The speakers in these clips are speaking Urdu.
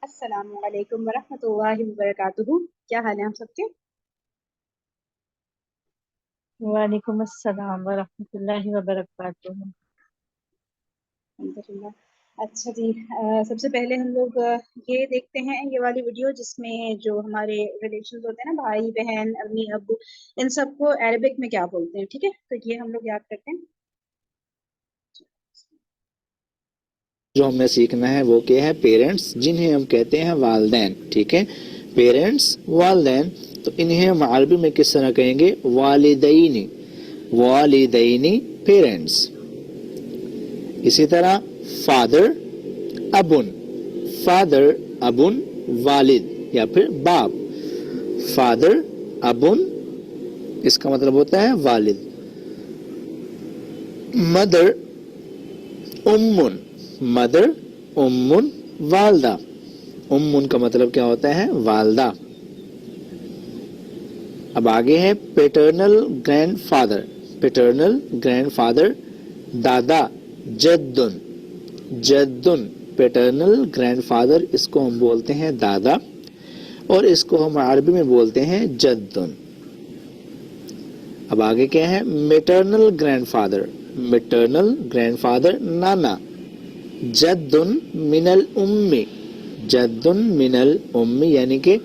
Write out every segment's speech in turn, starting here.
السلام علیکم ورحمۃ اللہ وبرکاتہ. کیا حال ہے آپ سب کے؟ وعلیکم السلام ورحمۃ اللہ وبرکاتہ. الحمدللہ. اچھا جی، سب سے پہلے ہم لوگ یہ دیکھتے ہیں یہ والی ویڈیو جس میں جو ہمارے ریلیشنز ہوتے ہیں نا، بھائی بہن امی ابو، ان سب کو عربک میں کیا بولتے ہیں. ٹھیک ہے، تو یہ ہم لوگ یاد کرتے ہیں. جو ہمیں سیکھنا ہے وہ کیا ہے؟ پیرنٹس، جنہیں ہم کہتے ہیں والدین. ٹھیک ہے، پیرنٹس والدین. تو انہیں ہم عربی میں کس طرح کہیں گے؟ والدینی. والدینی پیرنٹس. اسی طرح فادر ابن. فادر ابن والد یا پھر باپ. فادر ابن اس کا مطلب ہوتا ہے والد. مدر امن. مدر امن والدہ. امن کا مطلب کیا ہوتا ہے؟ والدہ. اب آگے ہے paternal grand father. Paternal grand father دادا جدن. جدن پیٹرنل گرینڈ فادر، اس کو ہم بولتے ہیں دادا، اور اس کو ہم عربی میں بولتے ہیں جدن. اب آگے کیا ہے؟ Maternal grand father. Maternal grand father نانا. جدن من الام. جدن من الام یعنی کہ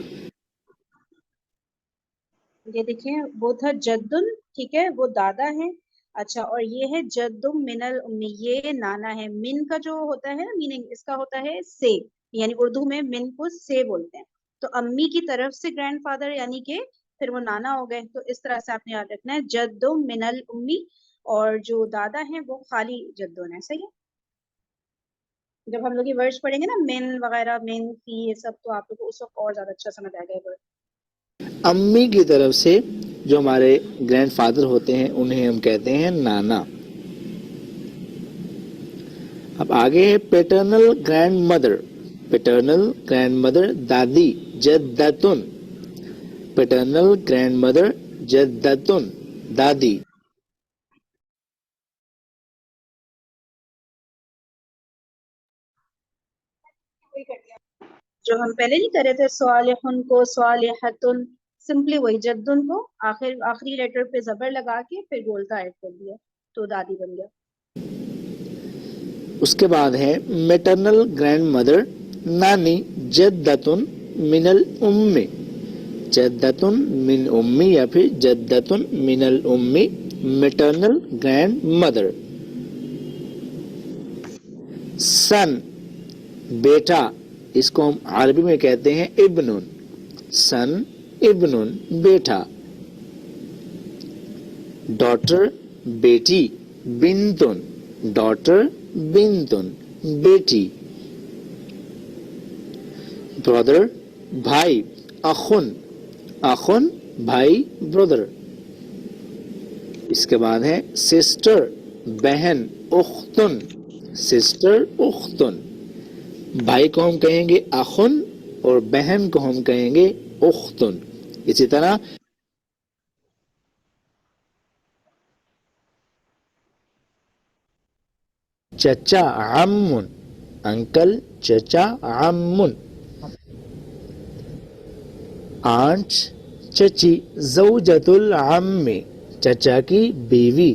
یہ دیکھیں، وہ تھا جدن، ٹھیک ہے، وہ دادا ہے. اچھا، اور یہ ہے جدم من الامی، یہ نانا ہے. من کا جو ہوتا ہے نا میننگ، اس کا ہوتا ہے سے، یعنی اردو میں من کو سے بولتے ہیں. تو امی کی طرف سے گرینڈ فادر یعنی کہ پھر وہ نانا ہو گئے. تو اس طرح سے آپ نے یاد رکھنا ہے جدم من الامی، اور جو دادا ہیں وہ خالی جدن ہے. صحیح ہے؟ جب ہم لوگ یہ ورڈز پڑھیں گے نا، من وغیرہ، من فی، یہ سب، تو آپ لوگ کو اس وقت اور زیادہ اچھا سمجھ آئے گا. امی کی طرف سے جو ہمارے گرینڈ فادر ہوتے ہیں انہیں ہم کہتے ہیں نانا. اب آگے ہے paternal grand mother. Paternal grand mother دادی جدتن. پیٹرنل گرینڈ مدر جدتن دادی. جو ہم پہلے نہیں کر رہے تھے صالحن کو صالحتن، سمپلی وہی جدن کو آخری لیٹر پہ زبر لگا کے پھر گولتا ایڈ کر دیا تو دادی بن گیا. اس کے بعد ہے میٹرنل گرینڈ مدر نانی جدتن من الام. جدتن من امی یا پھر جدتن من الام میٹرنل گرینڈ مدر. سن بیٹا، اس کو ہم عربی میں کہتے ہیں ابنن. سن ابنن بیٹا. ڈاٹر بیٹی بنتن. ڈاٹر بنتن بیٹی. برادر بھائی اخن. اخن بھائی برادر. اس کے بعد ہے سسٹر بہن اختن. سسٹر اختن. بھائی کو ہم کہیں گے اخن اور بہن کو ہم کہیں گے اختن. اسی طرح چچا عمن. انکل چچا عمن. آنٹ چچی زوجۃ العم. چچا کی بیوی.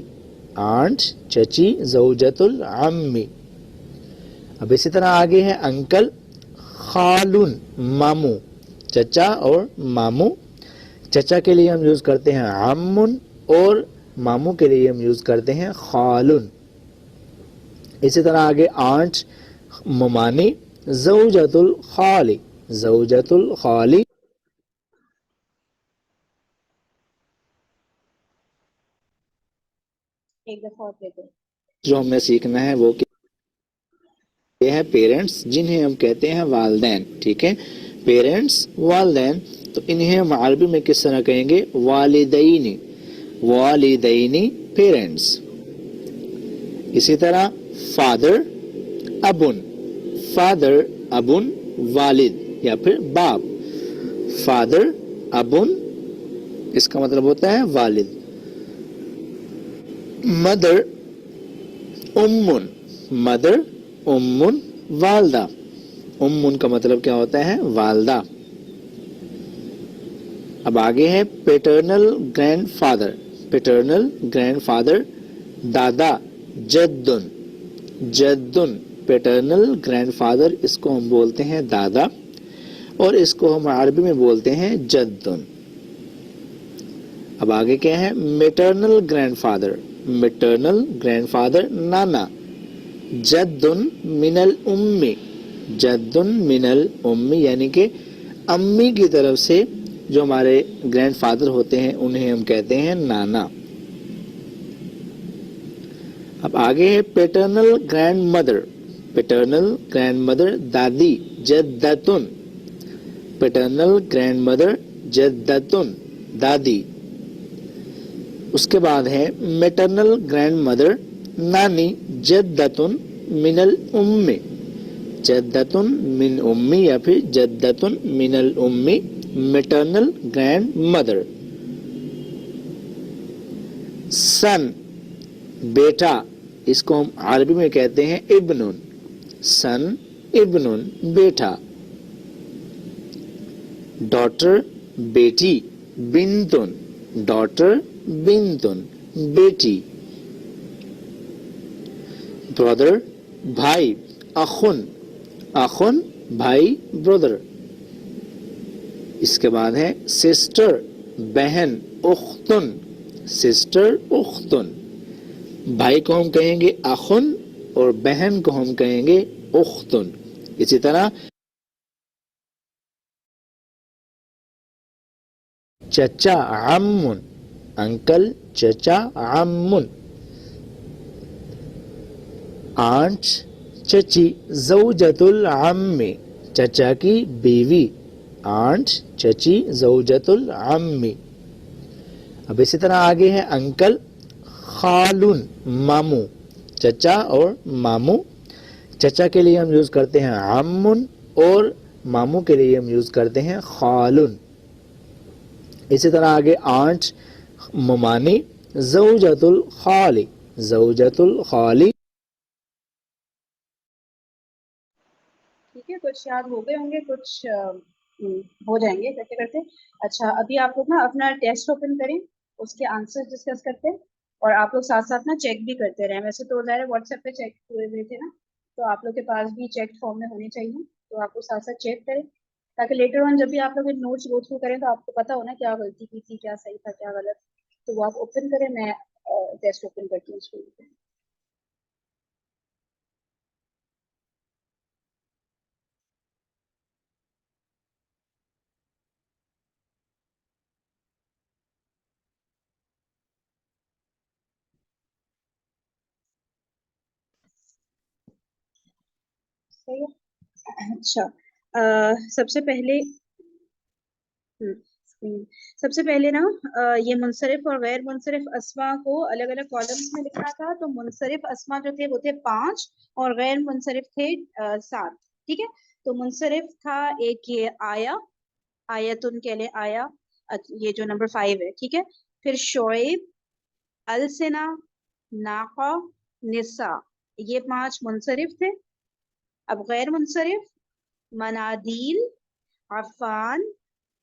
آنٹ چچی زوجۃ العم. اب اسی طرح آگے ہے انکل خالن ماموں. چچا اور ماموں. چچا کے لیے ہم یوز کرتے ہیں عمن اور ماموں کے لیے ہم یوز کرتے ہیں خالن. اسی طرح آگے آنٹ ممانی زوجۃ الخالی. زوجۃ الخالی. ایک دفعہ اور دیکھو. جو ہمیں سیکھنا ہے وہ یہ ہے پیرنٹس، جنہیں ہم کہتے ہیں والدین. ٹھیک ہے، پیرنٹس والدین. تو انہیں ہم عربی میں کس طرح کہیں گے؟ والدینی. والدینی پیرنٹس. اسی طرح فادر ابن. فادر ابن والد یا پھر باپ. فادر ابن اس کا مطلب ہوتا ہے والد. مدر امن. مدر امن والدہ. ام کا مطلب کیا ہوتا ہے؟ والدہ. اب آگے ہے paternal grand father. Paternal grand father دادا جدن. جدن پیٹرنل گرینڈ فادر، اس کو ہم بولتے ہیں دادا، اور اس کو ہم عربی میں بولتے ہیں جدن. اب آگے کیا ہے؟ Maternal grand father. Maternal grand father نانا. جدن من الام. جدن من الام یعنی کہ امی کی طرف سے جو ہمارے گرینڈ فادر ہوتے ہیں انہیں ہم کہتے ہیں نانا. اب آگے ہے paternal grand mother. Paternal grand mother دادی جدتن. پیٹرنل گرینڈ مدر جدتن دادی. اس کے بعد ہے میٹرنل گرینڈ مدر نانی جدتن من الام. جدتن من امی یا پھر جدتن من الام میٹرنل گرینڈ مدر. سن بیٹا، اس کو ہم عربی میں کہتے ہیں ابنن. سن ابنن بیٹا. ڈاٹر بیٹی بنتن. ڈاٹر بنتن بیٹی. برادر بھائی اخن. اخن بھائی برادر. اس کے بعد ہے سسٹر بہن اختن. سسٹر اختن. بھائی کو ہم کہیں گے اخن اور بہن کو ہم کہیں گے اختن. اسی طرح چچا عمن. انکل چچا عمن. آنٹ چچی زوجۃ العم. چچا کی بیوی. آنٹ چچی زوجۃ العم. اب اسی طرح آگے ہے انکل خالن مامو. چچا اور مامو. چچا کے لیے ہم یوز کرتے ہیں عمن اور مامو کے لیے ہم یوز کرتے ہیں خالن. اسی طرح آگے آنٹ ممانی زوجۃ الخالی. زوجۃ الخالی. ٹھیک ہے، کچھ یاد ہو گئے ہوں گے، کچھ ہو جائیں گے کرتے کرتے. اچھا ابھی آپ لوگ نا اپنا ٹیسٹ اوپن کریں، اس کے آنسر ڈسکس کرتے ہیں، اور آپ لوگ ساتھ ساتھ نا چیک بھی کرتے رہیں. ویسے تو ظاہر ہے واٹس ایپ پہ چیک ہوئے ہوئے تھے نا، تو آپ لوگ کے پاس بھی چیک فارم میں ہونے چاہیے، تو آپ لوگ ساتھ ساتھ چیک کریں تاکہ لیٹر آن جب بھی آپ لوگ نوٹس گو تھرو کریں تو آپ کو پتا ہو نا کیا غلطی کی تھی، کیا صحیح تھا، کیا غلط. تو وہ آپ اوپن کریں. میں ٹیسٹ اوپن کرتی ہوں اسکول پہ. صحیح ہے. اچھا سب سے پہلے نا یہ منصرف اور غیر منصرف اسما کو الگ الگ کالمس میں لکھنا تھا. تو منصرف اسما جو تھے وہ تھے 5 اور غیر منصرف تھے 7. ٹھیک ہے، تو منصرف تھا ایک یہ آیا، آیتن کے لیے آیا، یہ جو نمبر 5 ہے. ٹھیک ہے، پھر شعیب، السنا، ناقہ، نساء، یہ 5 منصرف تھے. اب غیر منصرف منادیل، عفان،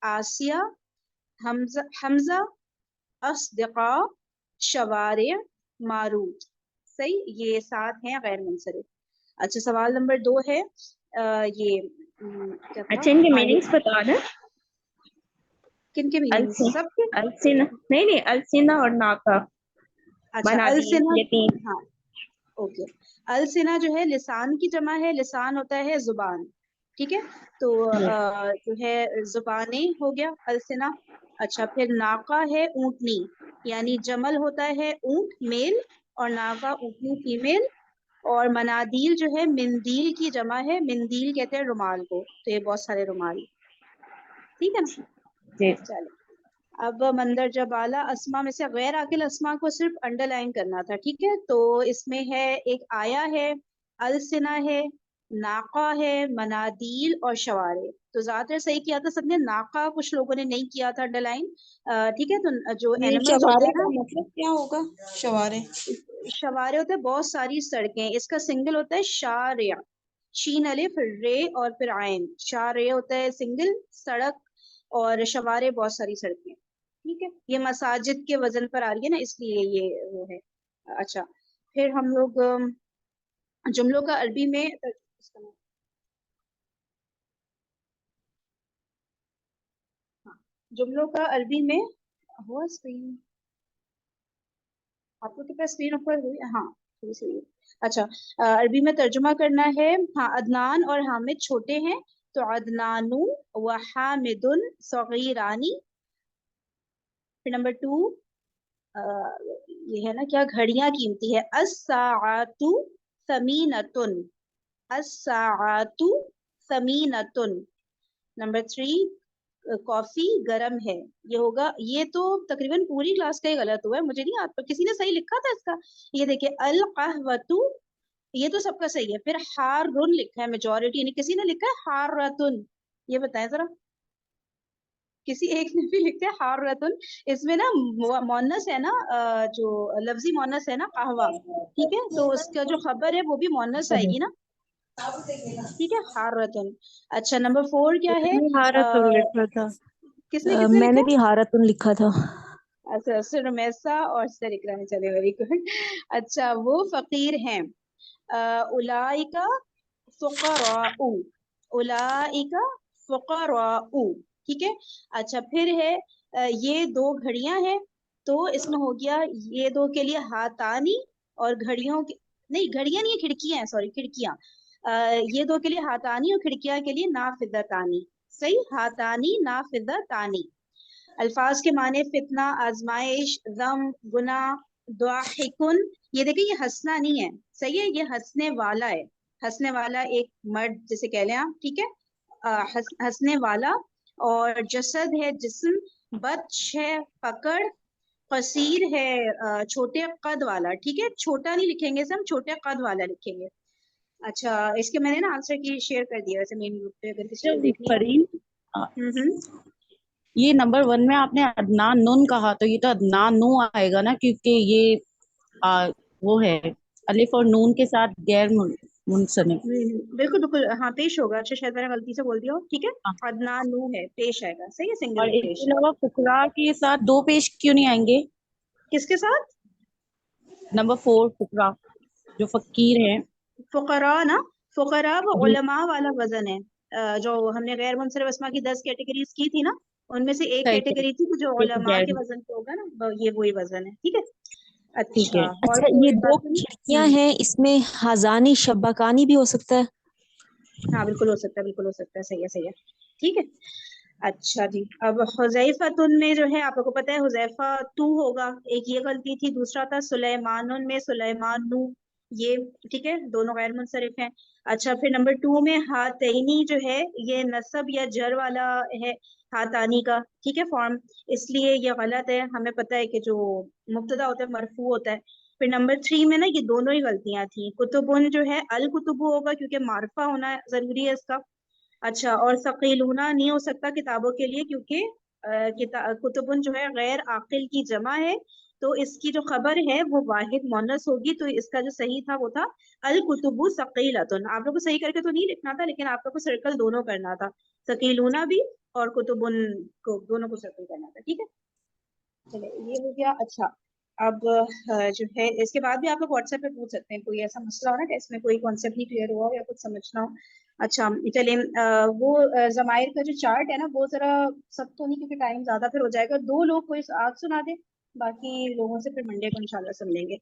آسیہ، حمزہ، اصدقاء، شوارع، ماروت. صحیح، یہ 7 ہیں غیر منصرف. اچھا سوال نمبر 2 ہے یہ کیا تھا؟ اچھا ان کے میننگز بتا نا. کن کے میننگ؟ سب کے. السنا نہیں السنا اور ناقہ. اچھا السنا، ہاں اوکے. السنا جو ہے لسان کی جمع ہے. لسان ہوتا ہے زبان. ٹھیک ہے، تو جو ہے زبانیں ہو گیا السنا. اچھا پھر ناقہ ہے اونٹنی، یعنی جمل ہوتا ہے اونٹ میل اور ناقہ اونٹنی فیمیل. اور منادیل جو ہے مندیل کی جمع ہے. مندیل کہتے ہیں رومال کو، تو یہ بہت سارے رومال. ٹھیک ہے نا. جی چلو اب مندرجہ بالا اسما میں سے غیر عاقل اسما کو صرف انڈر لائن کرنا تھا. ٹھیک ہے، تو اس میں ہے ایک آیا ہے، السنا ہے، ناقہ ہے، منادیل اور شوارع. تو زیادہ تر صحیح کیا تھا سب نے. ناقہ کچھ لوگوں نے نہیں کیا تھا انڈر لائن. ٹھیک ہے، تو جو اینیملز ہوتے ہیں نا، مطلب کیا ہوگا شوارع؟ شوارع ہوتا ہے بہت ساری سڑکیں، اس کا سنگل ہوتا ہے شارع. شین الف رے اور پھر عین. شارے ہوتا ہے سنگل سڑک اور شوارے بہت ساری سڑکیں. ٹھیک ہے, یہ مساجد کے وزن پر آ رہی ہے نا, اس لیے یہ وہ ہے. اچھا پھر ہم لوگ جملوں کا عربی میں جملوں کا عربی میں ہوا اسکرین آپ کو پاس اسکرین اوپر ہوئی. ہاں تھوڑی سی. اچھا عربی میں ترجمہ کرنا ہے. ہاں عدنان اور حامد چھوٹے ہیں تو عدنان و حامد صغیرانی. پھر نمبر 2 یہ ہے نا کیا گھڑیاں قیمتی ہے. الساعۃ ثمینۃ, الساعۃ ثمینۃ. نمبر 3 کافی گرم ہے. یہ ہوگا, یہ تو تقریباً پوری کلاس کا ہی غلط ہوا ہے, مجھے نہیں آتا کسی نے صحیح لکھا تھا اس کا. یہ دیکھیں القہوۃ, یہ تو سب کا صحیح ہے. پھر حارن لکھا ہے میجورٹی, یعنی کسی نے لکھا ہے حارتن. یہ بتائیں ذرا, کسی ایک نے بھی لکھا ہے حارتن. اس میں نا مونس ہے نا, جو لفظی مونس ہے نا قہوہ, ٹھیک ہے, تو اس کا جو خبر ہے وہ بھی مونس آئے گی نا. ٹھیک ہے حارتن. اچھا نمبر 4 کیا ہے, ہارتن لکھا تھا. کس نے میں نے لکھا؟ بھی ہارتن لکھا تھا. اچھا سر میسا اور سر اکرام, چلے ویری گڈ. اچھا وہ فقیر ہیں. اولئک فقراء, اولئک فقراء. ٹھیک ہے. اچھا پھر ہے یہ 2 گھڑیاں ہیں, تو اس میں ہو گیا یہ 2 کے لیے ہاتانی, اور گھڑیوں کے نہیں, گھڑیاں نہیں, کھڑکیاں ہیں, سوری کھڑکیاں. یہ 2 کے لیے ہاتانی اور کھڑکیاں کے لیے نافذتانی. صحیح, ہاتانی نافذتانی. الفاظ کے معنی فتنہ, آزمائش, غم, گناہ, ضاحکن. یہ دیکھیں یہ ہنسنا نہیں ہے, صحیح ہے, یہ ہنسنے والا ہے. ہنسنے والا ایک مرد جسے کہہ لیں آپ, ٹھیک ہے, ہنسنے والا. اور جسد ہے جسم, بطش ہے پکڑ, قصیر ہے چھوٹے قد والا. ٹھیک ہے, چھوٹا نہیں لکھیں گے, ہم چھوٹے قد والا لکھیں گے. اچھا اس کے میں نے نا آنسر کی شیئر کر دیا ویسے مین گروپ پہ, اگر کسی کو دیکھنی ہو. یہ نمبر 1 میں آپ نے عدنان نون کہا, تو یہ تو عدنان نو آئے گا نا, کیونکہ یہ وہ ہے الف اور نون کے ساتھ غیر منصرف. بالکل بالکل, ہاں پیش ہوگا. اچھا شاید میں نے غلطی سے بول دیا ہو. ٹھیک ہے, عدنان نو ہے, پیش آئے گا. صحیح ہے, سنگل اور میں اس پیش. کے علاوہ فقراء کے ساتھ 2 پیش کیوں نہیں آئیں گے؟ کس کے ساتھ؟ نمبر 4 فقراء جو فقیر ہیں. فقراء نا, فقراء وہ جی علماء والا وزن ہے. جو ہم نے غیر منصرف اسما کی 10 کیٹیگریز کی تھی نا, ان میں سے ایک صحیح کیٹیگری تھی جو صحیح علماء کے وزن پہ ہوگا نا, یہ وہی وزن ہے. ٹھیک ہے. ٹھیک ہے. اچھا اور اچھا یہ کوئی 2 بات نہیں. کھڑکیاں ہیں, اس میں حزانی شبکانی بھی ہو سکتا ہے. ہاں بالکل ہو سکتا ہے, بالکل ہو سکتا ہے. صحیح ہے, صحیح ہے. ٹھیک ہے. اچھا جی, اب حذیفۃ میں جو ہے آپ کو پتا ہے حذیفہ تو ہوگا, ایک یہ غلطی تھی. دوسرا تھا سلیمان میں سلیمان نو, یہ ٹھیک ہے, دونوں غیر منصرف ہیں. اچھا پھر نمبر 2 میں ہاتینی جو ہے یہ نصب یا جر والا ہے ہاتانی کا, ٹھیک ہے, فارم, اس لیے یہ غلط ہے. ہمیں پتہ ہے کہ جو مبتدا ہوتا ہے مرفوع ہوتا ہے. پھر نمبر 3 میں نا یہ دونوں ہی غلطیاں تھیں. کتبن جو ہے الکتب ہوگا کیونکہ معرفہ ہونا ضروری ہے اس کا. اچھا اور ثقیلون نہیں ہو سکتا کتابوں کے لیے, کیونکہ کتبن جو ہے غیر عاقل کی جمع ہے, تو اس کی جو خبر ہے وہ واحد مونس ہوگی. تو اس کا جو صحیح تھا وہ تھا الکتب ثقیلۃ. آپ لوگ کو صحیح کر کے تو نہیں لکھنا تھا, لیکن آپ لوگ کو سرکل دونوں کرنا تھا, ثقیلون بھی اور کتبن کو دونوں کو سرکل کرنا تھا. ٹھیک ہے, چلے یہ ہو گیا. اچھا اب جو ہے اس کے بعد بھی آپ لوگ واٹس ایپ پہ پوچھ سکتے ہیں, کوئی ایسا مسئلہ ہو نا کہ اس میں کوئی کانسیپٹ نہیں کلیئر ہوا ہو یا کچھ سمجھنا ہو. اچھا چلیں, وہ ضمائر کا جو چارٹ ہے نا وہ ذرا سب تو نہیں, کیونکہ ٹائم زیادہ پھر ہو جائے گا. 2 لوگ کوئی آج سنا دے, باقی لوگوں سے پھر منڈے کو انشاءاللہ سن لیں گے.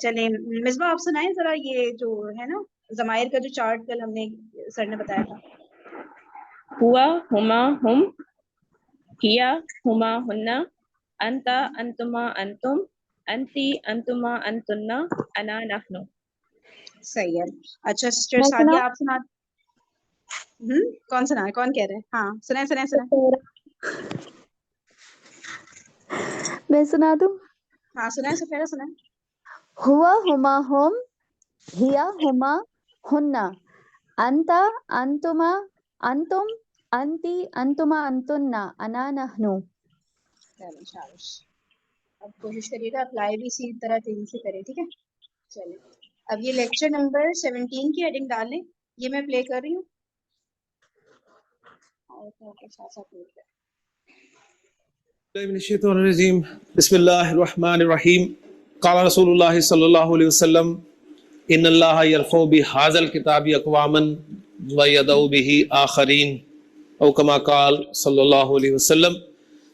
چلیں مصباح آپ سنائیں ذرا, یہ جو ہے نا ضمائر کا جو چارٹ کل ہم نے سر نے بتایا تھا. ہوا ہما ہم, ہیا ہما ہننا, انتا انتما انتم, انتی انتما انتنا, انا نحن. صحیح ہے. اچھا سسٹر میں سعدیہ سناؤں؟ آپ سنا. کون سنا ہے, کون کہہ رہے ہیں؟ ہاں سنائیں سنائیں سنائیں. میں سنا دوں. ہاں سنائیں سفیرہ سنائیں. ہوا ہما ہم, ہیا ہما ہننا, انتا انتما انتم, انتی انتما انتنا, انا نحنو. چلیں شاباش. اب کوشش کریے گا اپلائی بھی اسی طرح تیزی سے کریں. ٹھیک ہے, چلیں اب یہ لیکچر نمبر 17 کی ہیڈنگ ڈال لیں. یہ میں پلے کر رہی ہوں. ساتھ ساتھ بول رہے من الشیطان الرجیم. بسم اللہ الرحمن الرحیم. قال رسول اللہ صلی اللہ علیہ وسلم ان اللہ یرفع بہذا الکتاب اقواما ویدع بہ آخرین او کما قال صلی اللہ علیہ وسلم.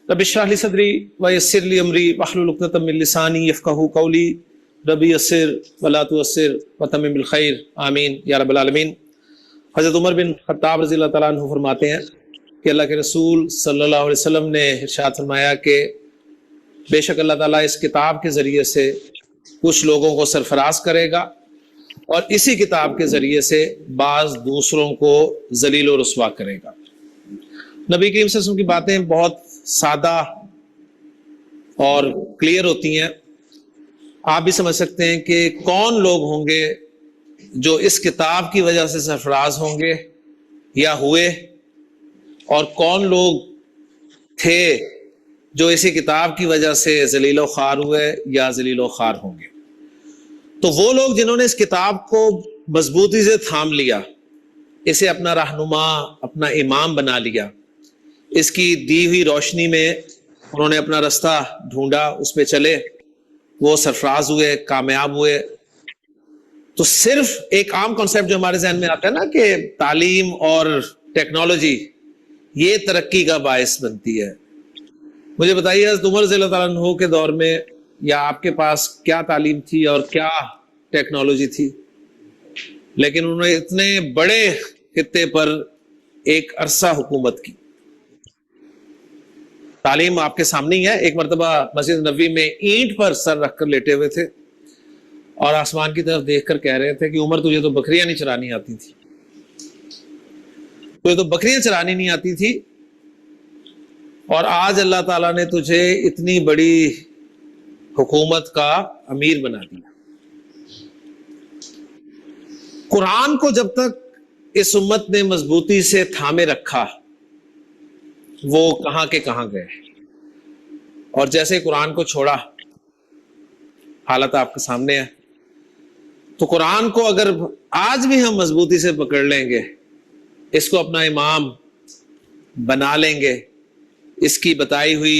رب اشرح لی صدری ویسر لی امری واحلل عقدۃ من لسانی یفقہوا قولی. رب یسر ولا تعسر وتمم بالخیر آمین یا رب العالمین. حضرت عمر بن خطاب رضی اللہ تعالیٰ عنہ فرماتے ہیں کہ اللہ کے رسول صلی اللہ علیہ وسلم نے ارشاد فرمایا کہ بے شک اللہ تعالیٰ اس کتاب کے ذریعے سے کچھ لوگوں کو سرفراز کرے گا اور اسی کتاب کے ذریعے سے بعض دوسروں کو ذلیل و رسوا کرے گا. نبی کریم صلی اللہ علیہ وسلم کی باتیں بہت سادہ اور کلیئر ہوتی ہیں. آپ بھی سمجھ سکتے ہیں کہ کون لوگ ہوں گے جو اس کتاب کی وجہ سے سرفراز ہوں گے یا ہوئے، اور کون لوگ تھے جو اسی کتاب کی وجہ سے ذلیل و خوار ہوئے یا ذلیل و خوار ہوں گے. تو وہ لوگ جنہوں نے اس کتاب کو مضبوطی سے تھام لیا، اسے اپنا رہنما، اپنا امام بنا لیا، اس کی دی ہوئی روشنی میں انہوں نے اپنا رستہ ڈھونڈا، اس پہ چلے، وہ سرفراز ہوئے، کامیاب ہوئے. تو صرف ایک عام کانسیپٹ جو ہمارے ذہن میں آتا ہے نا کہ تعلیم اور ٹیکنالوجی یہ ترقی کا باعث بنتی ہے. مجھے بتائیے حضرت عمر رضی اللہ تعالیٰ عنہ کے دور میں یا آپ کے پاس کیا تعلیم تھی اور کیا ٹیکنالوجی تھی، لیکن انہوں نے اتنے بڑے خطے پر ایک عرصہ حکومت کی. تعلیم آپ کے سامنے ہی ہے. ایک مرتبہ مسجد نبوی میں اینٹ پر سر رکھ کر لیٹے ہوئے تھے اور آسمان کی طرف دیکھ کر کہہ رہے تھے کہ عمر تجھے تو بکریاں نہیں چرانی آتی تھی، تجھے تو بکریاں چرانی نہیں آتی تھی، اور آج اللہ تعالیٰ نے تجھے اتنی بڑی حکومت کا امیر بنا دیا. قرآن کو جب تک اس امت نے مضبوطی سے تھامے رکھا، وہ کہاں کے کہاں گئے، اور جیسے قرآن کو چھوڑا، حالت آپ کے سامنے ہے. تو قرآن کو اگر آج بھی ہم مضبوطی سے پکڑ لیں گے، اس کو اپنا امام بنا لیں گے، اس کی بتائی ہوئی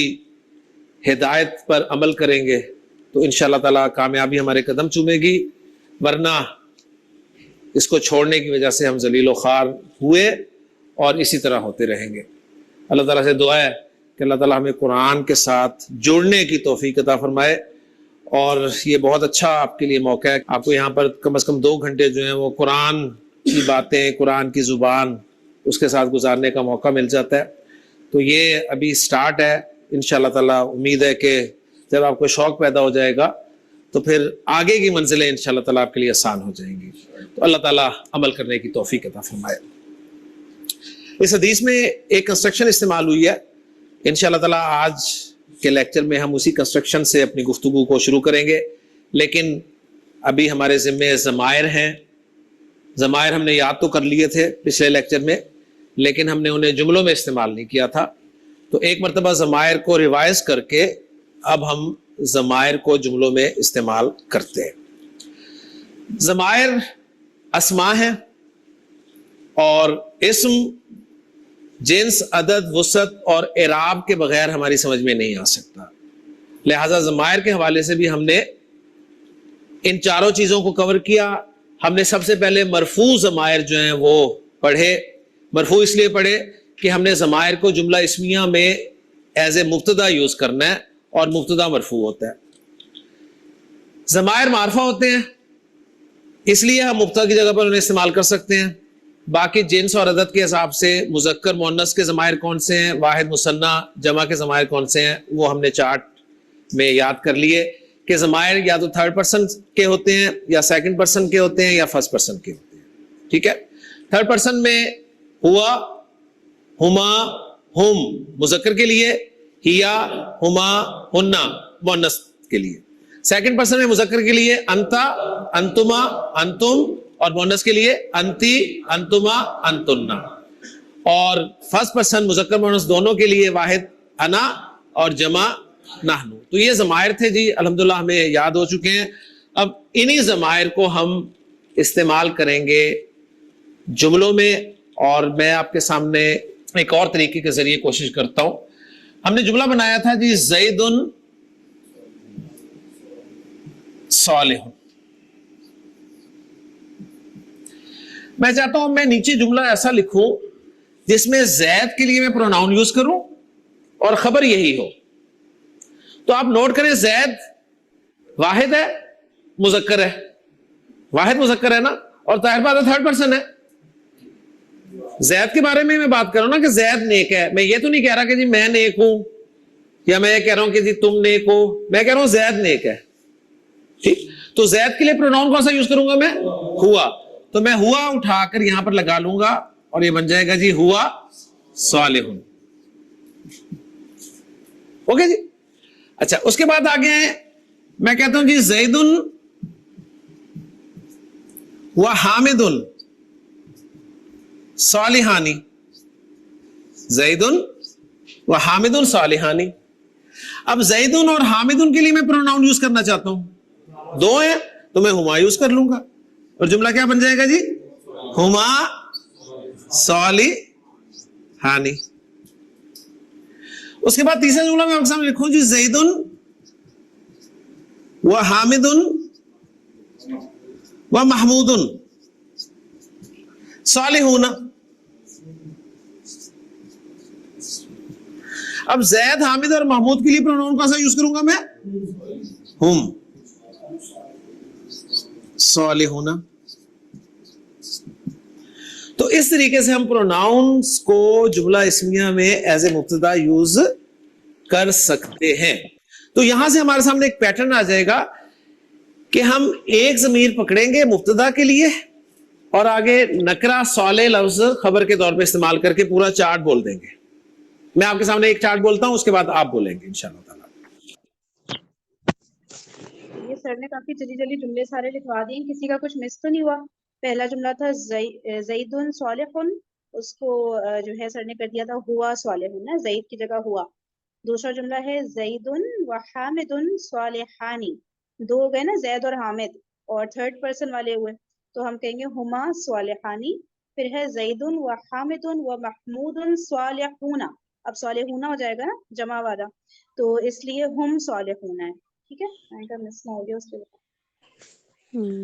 ہدایت پر عمل کریں گے، تو انشاءاللہ تعالیٰ کامیابی ہمارے قدم چومے گی. ورنہ اس کو چھوڑنے کی وجہ سے ہم ذلیل و خوار ہوئے اور اسی طرح ہوتے رہیں گے. اللہ تعالیٰ سے دعا ہے کہ اللہ تعالیٰ ہمیں قرآن کے ساتھ جڑنے کی توفیق عطا فرمائے. اور یہ بہت اچھا آپ کے لیے موقع ہے، آپ کو یہاں پر کم از کم 2 گھنٹے جو ہیں وہ قرآن کی باتیں، قرآن کی زبان اس کے ساتھ گزارنے کا موقع مل جاتا ہے. تو یہ ابھی سٹارٹ ہے. انشاءاللہ تعالیٰ امید ہے کہ جب آپ کو شوق پیدا ہو جائے گا تو پھر آگے کی منزلیں انشاءاللہ تعالیٰ آپ کے لیے آسان ہو جائیں گی. تو اللہ تعالیٰ عمل کرنے کی توفیق عطا فرمائے. اس حدیث میں ایک کنسٹرکشن استعمال ہوئی ہے. انشاءاللہ تعالیٰ آج کے لیکچر میں ہم اسی کنسٹرکشن سے اپنی گفتگو کو شروع کریں گے، لیکن ابھی ہمارے ذمے ضمائر ہیں. ضمائر ہم نے یاد تو کر لیے تھے پچھلے لیکچر میں، لیکن ہم نے انہیں جملوں میں استعمال نہیں کیا تھا. تو ایک مرتبہ ضمائر کو ریوائز کر کے اب ہم ضمائر کو جملوں میں استعمال کرتے ہیں. ضمائر اسماء ہیں، اور اسم جنس، عدد، وسعت اور اعراب کے بغیر ہماری سمجھ میں نہیں آ سکتا. لہٰذا ضمائر کے حوالے سے بھی ہم نے ان چاروں چیزوں کو کور کیا. ہم نے سب سے پہلے مرفوع ضمائر جو ہیں وہ پڑھے. مرفوع اس لیے پڑھے کہ ہم نے ضمائر کو جملہ اسمیہ میں ایز اے مبتدا یوز کرنا ہے، اور مبتدا مرفوع ہوتا ہے. ضمائر معرفہ ہوتے ہیں، اس لیے ہم مبتدا کی جگہ پر انہیں استعمال کر سکتے ہیں. باقی جنس اور عدد کے حساب سے مذکر مؤنث کے ضمائر کون سے ہیں، واحد مثنیٰ جمع کے ضمائر کون سے ہیں، وہ ہم نے چارٹ میں یاد کر لیے کہ ضمائر یا تو 3rd پرسن کے ہوتے ہیں، یا 2nd پرسن کے ہوتے ہیں، یا 1st پرسن کے ہوتے ہیں. ٹھیک ہے. 3rd پرسن میں ہوا، ہما، ہم مذکر کے لیے، ہیا، ہما، ہننا مؤنث کے لیے. 2nd پرسن میں مذکر کے لیے انتا، انتما، انتم، اور مؤنث کے لیے انتی، انتما، انتنا. اور 1st پرسن مذکر مؤنث دونوں کے لیے واحد انا اور جمع نحنو. تو یہ ضمائر تھے جی، الحمدللہ ہمیں یاد ہو چکے ہیں. اب انہی ضمائر کو ہم استعمال کریں گے جملوں میں, اور میں آپ کے سامنے ایک اور طریقے کے ذریعے کوشش کرتا ہوں. ہم نے جملہ بنایا تھا جی زید صالح. میں چاہتا ہوں میں نیچے جملہ ایسا لکھوں جس میں زید کے لیے میں پروناؤن یوز کروں اور خبر یہی ہو. تو آپ نوٹ کریں, زید واحد ہے, مذکر ہے, واحد مذکر ہے نا, اور ظاہر بات ہے تھرڈ پرسن ہے. زید کے بارے میں بات کروں نا کہ زید نیک ہے, میں یہ تو نہیں کہہ رہا کہ جی میں نیک ہوں, یا میں کہہ رہا ہوں کہ جی تم نیک ہو, میں کہہ رہا ہوں زید نیک ہے. ٹھیک, تو زید کے لیے پروناؤن کون سا یوز کروں گا میں؟ ہوا. تو میں ہوا اٹھا کر یہاں پر لگا لوں گا اور یہ بن جائے گا جی ہوا صالح. اوکے جی. اچھا, اس کے بعد آگے ہیں, میں کہتا ہوں جی زید و حامد صالحانی. زید و حامد صالحانی. اب زید اور حامد کے لیے میں پروناؤن یوز کرنا چاہتا ہوں, دو ہیں تو میں ہما یوز کر لوں گا اور جملہ کیا بن جائے گا جی ہما صالحانی. اس کے بعد تیسرا جملہ میں آپ کے سامنے لکھوں جی زید و حامد و محمود صالحون. اب زید, حامد اور محمود کے لیے پروناؤن کون سا یوز کروں گا میں؟ ہم صالحون. تو اس طریقے سے ہم پروناؤنس کو جملہ اسمیہ میں ایز اے مبتدا یوز کر سکتے ہیں. تو یہاں سے ہمارے سامنے ایک پیٹرن آ جائے گا کہ ہم ایک ضمیر پکڑیں گے مبتدا کے لیے اور آگے نکرہ صالح لفظ خبر کے طور پہ استعمال کر کے پورا چارٹ بول دیں گے. میں آپ کے سامنے ایک چارٹ بولتا ہوں, اس کے بعد آپ بولیں گے انشاءاللہ تعالیٰ. یہ سر نے کافی جلدی جلدی جملے سارے لکھوا دیے, کسی کا کچھ مس تو نہیں ہوا؟ پہلا جملہ تھا زید صالح, اس کو جو ہے سر نے کر دیا تھا ہوا صالح نا, زید کی جگہ ہوا. دوسرا جملہ ہے زید و حامد صالحانی, دو ہو گئے نا زید اور حامد, اور تھرڈ پرسن والے ہوئے تو ہم کہیں گے ہما صالحانی. پھر ہے زید و حامد و محمود صالحون. اب صالحون ہو جائے گا نا جمع والا, تو اس لیے ہم صالحون ہے. ٹھیک ہے, میں کا مس نہ ہو گیا اس کے لیے.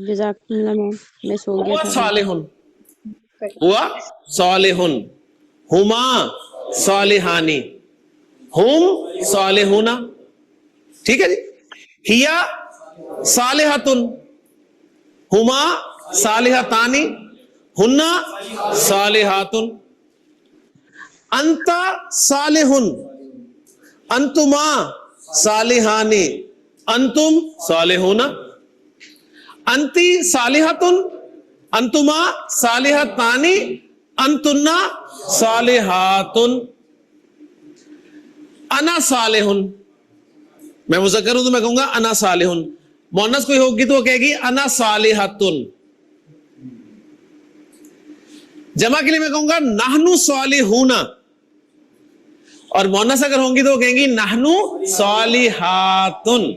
جزاک اللہ میم, مس ہو گیا ہوا تھا. صالحون, ہوا صالحون, ہما صالحانی, ہم صالحون. ٹھیک ہے جی. ہیا صالحتن, ہما صالحتانی, ہننا صالحاتن. انت صالحن, انتما صالحانی, انتم صالحون. انتی صالحتن, انتما صالحتانی, انتنا صالحاتن. انا صالحن, میں مذکر ہوں تو میں کہوں گا انا صالحن. مؤنث کوئی ہوگی تو وہ کہے گی انا صالحتن. جمع کے لیے میں کہوں گا نحنو صالحون, اور مؤنث اگر ہوں گی تو وہ کہیں گی نحنو صالحاتن.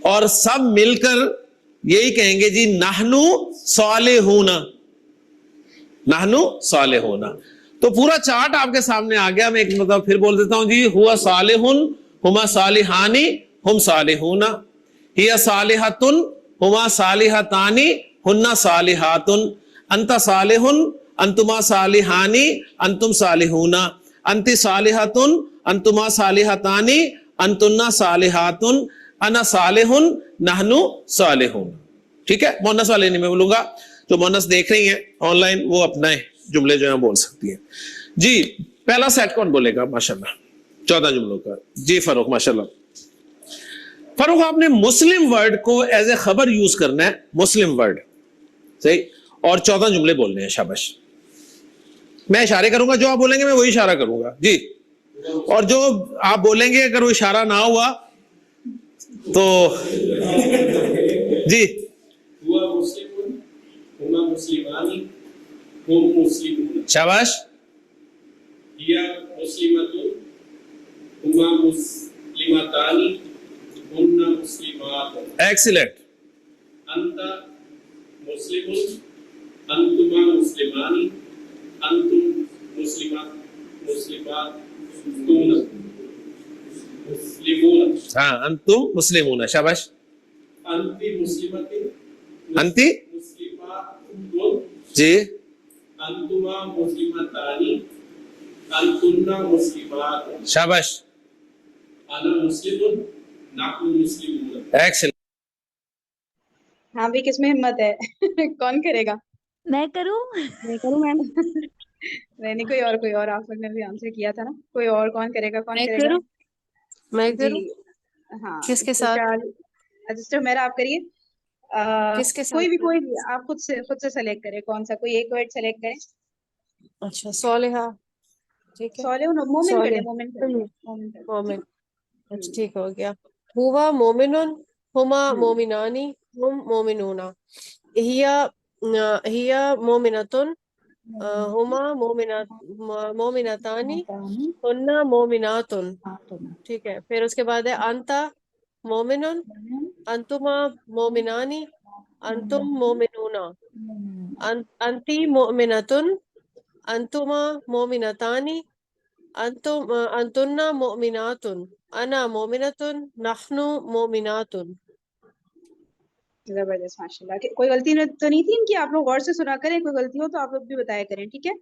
اور سب مل کر یہی کہیں گے جی نحنو صالحون, نحنو صالحون. تو پورا چارٹ آپ کے سامنے آ گیا. میں ایک مطلب پھر بول دیتا ہوں جی ہوا صالحن, ہما صالحانی, ہم صالحون. ہیا صالحتن, ہما صالحتانی, ہننا صالحاتن. انت صالحن, انتما صالحانی, انتم صالحون. انتی صالحتن, انتما صالحتانی, انتنا صالحاتن. انا صالحن, نحنو صالحون. ٹھیک ہے, مؤنث والے نہیں میں بولوں گا. جو مؤنث دیکھ رہی ہیں آن لائن وہ اپنا جملے جو ہیں بول سکتی ہیں. جی پہلا سیٹ کون بولے گا ماشاءاللہ 14 جملوں کا؟ جی فاروق, ماشاءاللہ. فاروق آپ نے مسلم ورڈ کو ایز اے خبر یوز کرنا ہے, مسلم ورڈ, صحیح, اور 14 جملے بولنے ہیں. شاباش. میں اشارے کروں گا, جو آپ بولیں گے میں وہی اشارہ کروں گا جی, اور جو آپ بولیں گے اگر وہ اشارہ نہ ہوا تو جی. شاباش. ایکسیلنٹ. انتما مسلمانی انتم مسلمات مسلمات مسلمون ہاں انتم مسلمون شاباش انتی مسلمات انتی مسلمات جی انتما مسلمتانی انتنا مسلمات شاباش انا مسلم نحن مسلمون ایکسلنٹ ہاں بھی کس میں ہمت ہے کون کرے گا؟ میں کروں میم نہیں کوئی اور آپ لوگ نے بھی آنسر کیا تھا نا. کوئی اور کون کرے گا؟ کون کرے گا؟ میں جی کروں ہاں کس کے ساتھ؟ سسٹر میرا آپ کریے. کس کے ساتھ؟ کوئی بھی آپ خود سے سلیکٹ کرے کون سا کوئی ایک ورڈ سلیکٹ کریں. اچھا صالحہ ٹھیک ہے صالح مومن کر صالح دیں مومن کر دیں مومن کر دیں. مومن اچھا ٹھیک ہو گیا. ہوا مومنون ہما مومنانی ہم مومنون ہی مومنتن ہما مومنتانی ہن مومناتن ٹھیک ہے. پھر اس کے بعد ہے انتا مومنون انتما مومنانی انتم مومنون انتی مومنتن انتما مومنتانی انتن مومناتن انا مومنتن نحن مومناتن. زبردست ماشاء اللہ. کوئی غلطی تو نہیں تھی ان کی؟ آپ لوگ غور سے سنا کریں, کوئی غلطی ہو تو آپ لوگ بھی بتایا کریں, ٹھیک ہے.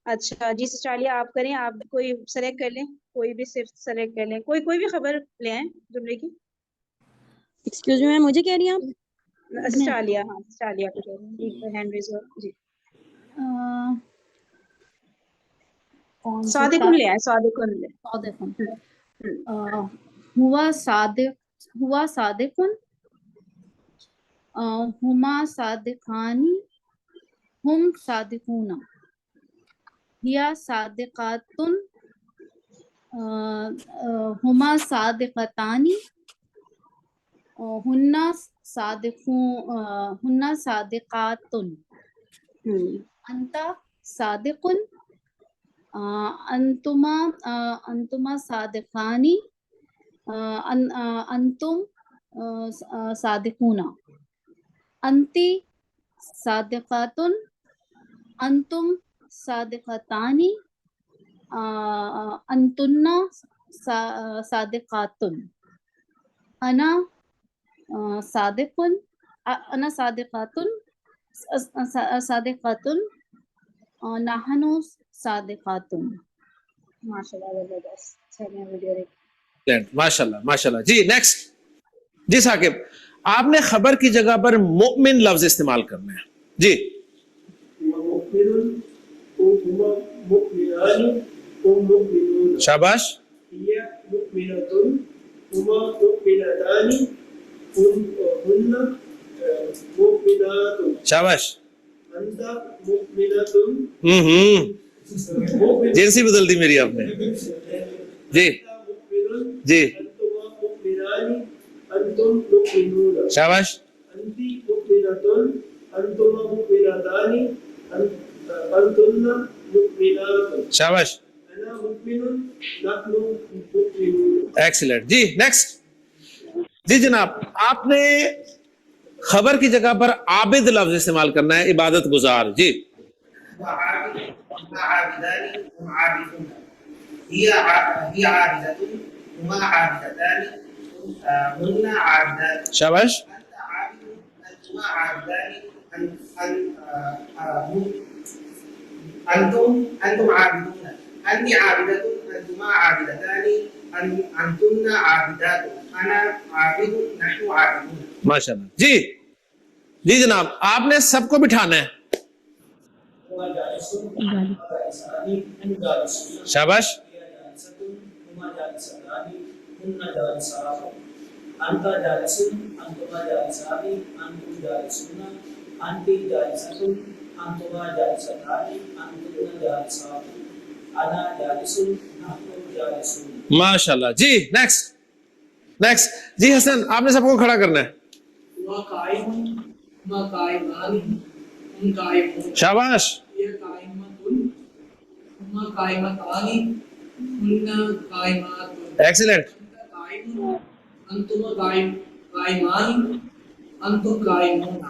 اچھا جی سسٹالیا آپ کریں, آپ کوئی سلیکٹ کر لیں, کوئی بھی صرف سلیکٹ کر لیں, کوئی بھی خبر لے آئیں جملے کی. ایکسکیوز می میم مجھے کہہ رہی ہیں آپ؟ سسٹالیا ہاں سسٹالیا کو کہہ رہے ہیں ہینڈ ریز ہو جی. صادقن لے آئیں, صادقن لے. ہوا صادقن ہما صادقانی ہم صادقون ہیا صادقاتن ہما صادقتانی ہن صادقاتن انت صادقن انتما صادقانی انتم صادقون انتی صادقاتن انتم صادقتانی انتن صادقاتن انا صادقن انا صادقاتن نحن صادقاتن. ماشاء اللہ ماشاء اللہ. جی نیکسٹ. جی ثاقب آپ نے خبر کی جگہ پر مؤمن لفظ استعمال کرنا ہے. جی شاباش. شاباش. جنسی بدل دی میری آپ نے. جی جی شاباش. شاباش. ایکسلنٹ. جی نیکسٹ. جی جناب آپ نے خبر کی جگہ پر عابد لفظ استعمال کرنا ہے, عبادت گزار. جی شاباش. انتم عابدون انت عابدة انتما عابدتان انتن عابدات انا عابد نحن عابدون. ماشاء اللہ. جی جی جناب آپ نے سب کو بٹھانا ہے. شاباش. انت جالس انتما جالسان انتم جالسون انت جالسة انتما جالستان انتن جالسات انا جالس نحن جالسون. ماشاء اللہ. جی نیکسٹ نیکسٹ. جی حسن آپ نے سب کو کھڑا کرنا ہے. شاباش. ایکسلنٹ.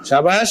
شاباش.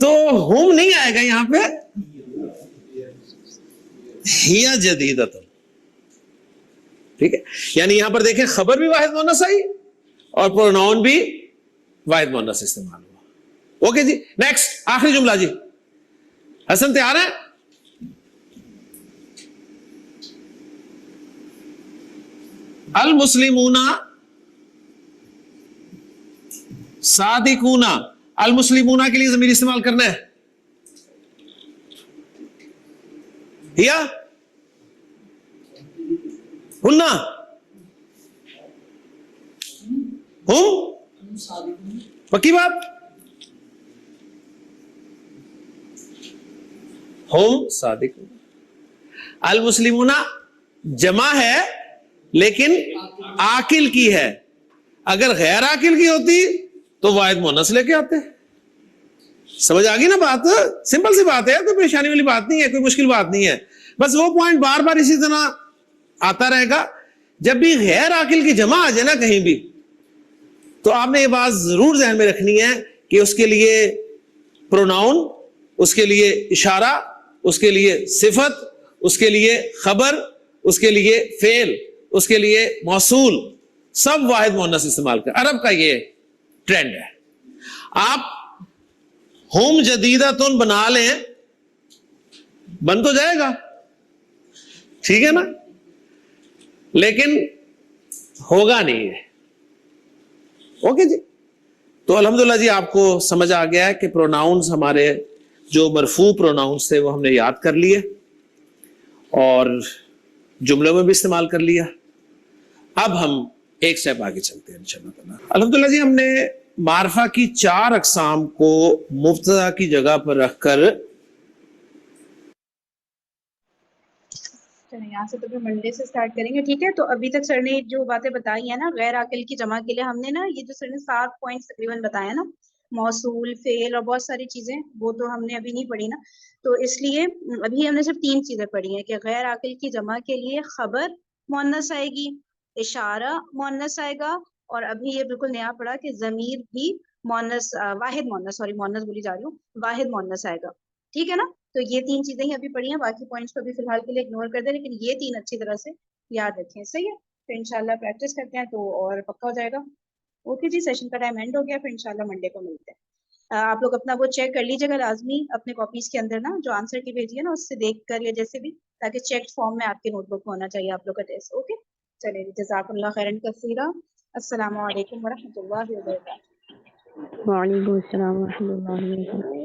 تو ہم نہیں آئے گا یہاں پہ, ہیا جدیدۃ. ٹھیک ہے, یعنی یہاں پر دیکھیں خبر بھی واحد مؤنث آئی اور پروناؤن بھی واحد مؤنث استعمال ہوا. اوکے جی, نیکسٹ آخری جملہ جی. حسن تیار ہے؟ المسلمون صادقون. المسلمون کے لیے ضمیر استعمال کرنا ہے. یا ہننا ہم پکی بات, ہم صادقون. المسلمون جمع ہے لیکن عاقل کی ہے, اگر غیر عاقل کی ہوتی تو واحد مؤنث لے کے آتے. سمجھ آ گئی نا بات؟ سمپل سی بات ہے, کوئی پریشانی والی بات نہیں ہے, کوئی مشکل بات نہیں ہے. بس وہ پوائنٹ بار بار اسی طرح آتا رہے گا. جب بھی غیر عاقل کی جمع آ جائے نا کہیں بھی, تو آپ نے یہ بات ضرور ذہن میں رکھنی ہے کہ اس کے لیے پروناؤن, اس کے لیے اشارہ, اس کے لیے صفت, اس کے لیے خبر, اس کے لیے فعل, اس کے لیے موصول, سب واحد مؤنث استعمال کر. عرب کا یہ ٹرینڈ ہے. آپ ہم جدیدتن بنا لیں, بن تو جائے گا, ٹھیک ہے نا, لیکن ہوگا نہیں ہے. اوکے جی, تو الحمدللہ جی آپ کو سمجھ آ گیا ہے کہ پروناؤنز ہمارے جو مرفوع پروناؤنز تھے وہ ہم نے یاد کر لیے اور جملوں میں بھی استعمال کر لیا. اب ہم ایک سٹیپ آگے چلتے ہیں انشاءاللہ تعالی. الحمدللہ جی ہم نے معرفہ کی 4 اقسام کو مبتدا کی جگہ پر رکھ کر, یہاں سے تو پھر منڈے سے اسٹارٹ کریں گے. ٹھیک ہے, تو ابھی تک سر نے جو باتیں بتائی ہیں نا غیر عاقل کی جمع کے لیے, ہم نے نا یہ جو سر نے 7 پوائنٹس تقریباً بتایا نا, موصول, فعل اور بہت ساری چیزیں, وہ تو ہم نے ابھی نہیں پڑھی نا. تو اس لیے ابھی ہم نے صرف 3 چیزیں پڑھی ہیں کہ غیر عاقل کی جمع کے لیے خبر مؤنث آئے گی, اشارہ مؤنث آئے گا, اور ابھی یہ بالکل نیا پڑھا کہ ضمیر بھی مؤنث, واحد مؤنث, سوری مؤنث بولی جا رہی ہوں, واحد مؤنث آئے گا. ٹھیک ہے نا, تو یہ 3 چیزیں ہی ابھی پڑھی ہیں, باقی پوائنٹس کو ابھی فی الحال کے لیے اگنور کر دیں, لیکن یہ 3 اچھی طرح سے یاد رکھیں. صحیح ہے, پھر انشاءاللہ پریکٹس کرتے ہیں تو اور پکا ہو جائے گا. اوکے جی, سیشن کا ٹائم اینڈ ہو گیا, پھر انشاءاللہ منڈے کو ملتے ہیں. آپ لوگ اپنا وہ چیک کر لیجیے گا لازمی اپنے کاپیز کے اندر نا, جو آنسر کی بھیجی ہے نا اس سے دیکھ کر یا جیسے بھی, تاکہ چیک فارم میں آپ کے نوٹ بک میں ہونا چاہیے آپ لوگ کا ٹیسٹ. اوکے چلے, جزاک اللہ خیرن کثیرا. السلام علیکم ورحمۃ اللہ وبرکاتہ. وعلیکم السلام ورحمۃ اللہ وبرکاتہ.